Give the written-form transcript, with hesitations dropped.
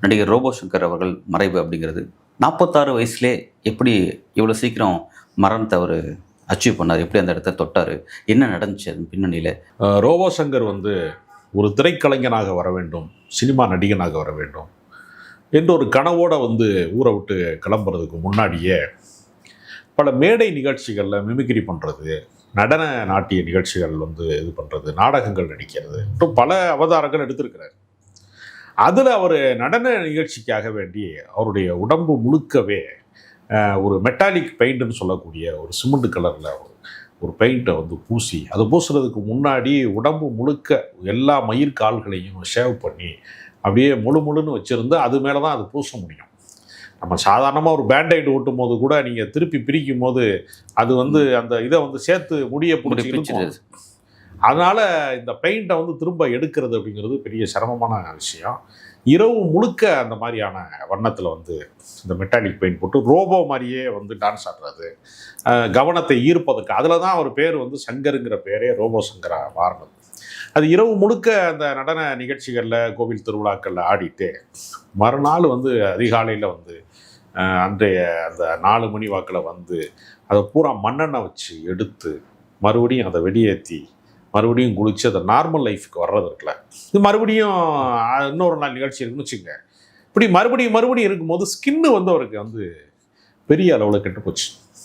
நடிகர் ரோபோ சங்கர் அவர்கள் மறைவு அப்படிங்கிறது 46 வயசுலே எப்படி இவ்வளோ சீக்கிரம் மரணத்தை அவர் அச்சீவ் பண்ணார்? எப்படி அந்த இடத்த தொட்டார்? என்ன நடந்துச்சு அதன் பின்னணியில்? ரோபோ சங்கர் ஒரு திரைக்கலைஞனாக வர வேண்டும், சினிமா நடிகனாக வர வேண்டும் என்ற ஒரு கனவோட ஊரை விட்டு கிளம்புறதுக்கு முன்னாடியே பல மேடை நிகழ்ச்சிகளில் மிமிக்ரி பண்ணுறது, நடன நாட்டிய நிகழ்ச்சிகள் இது பண்ணுறது, நாடகங்கள் நடிக்கிறது, மற்றும் பல அவதாரங்கள் எடுத்திருக்கிறார். அதில் அவர் நடன நிகழ்ச்சிக்காக வேண்டி அவருடைய உடம்பு முழுக்கவே ஒரு மெட்டாலிக் பெயிண்ட்டுன்னு சொல்லக்கூடிய ஒரு சிமெண்ட் கலரில் ஒரு பெயிண்ட்டை பூசி, அதை பூசுறதுக்கு முன்னாடி உடம்பு முழுக்க எல்லா மயிர் கால்களையும் ஷேவ் பண்ணி அப்படியே முழுன்னு வச்சுருந்து அது மேலே தான் அது பூச முடியும். நம்ம சாதாரணமாக ஒரு பேண்டைடு ஓட்டும் போது கூட நீங்கள் திருப்பி பிரிக்கும் போது அது அந்த இதை சேர்த்து முடிய பிடிச்சி, அதனால் இந்த பெயிண்ட்டை திரும்ப எடுக்கிறது அப்படிங்கிறது பெரிய சிரமமான விஷயம். இரவு முழுக்க அந்த மாதிரியான வண்ணத்தில் இந்த மெட்டாலிக் பெயிண்ட் போட்டு ரோபோ மாதிரியே டான்ஸ் ஆடுறது, கவனத்தை ஈர்ப்பதற்கு. அதில் தான் அவர் பேர் சங்கருங்கிற பேரே ரோபோ சங்கராக மாறினது. அது இரவு முழுக்க அந்த நடன நிகழ்ச்சிகளில், கோவில் திருவிழாக்களில் ஆடிட்டு மறுநாள் அதிகாலையில் அன்றைய அந்த 4 மணி வாக்கில் அதை பூரா மண்ணெண்ணெய் வச்சு எடுத்து மறுபடியும் அதை வெளியேற்றி மறுபடியும் குளித்து அதை நார்மல் லைஃபுக்கு வர்றது இருக்குல்ல, இது மறுபடியும் இன்னொரு நாள் நிகழ்ச்சி இருக்குன்னு வச்சுக்கோங்க. இப்படி மறுபடியும் இருக்கும்போது ஸ்கின்னு அவருக்கு பெரிய அளவில் கெட்டு போச்சு.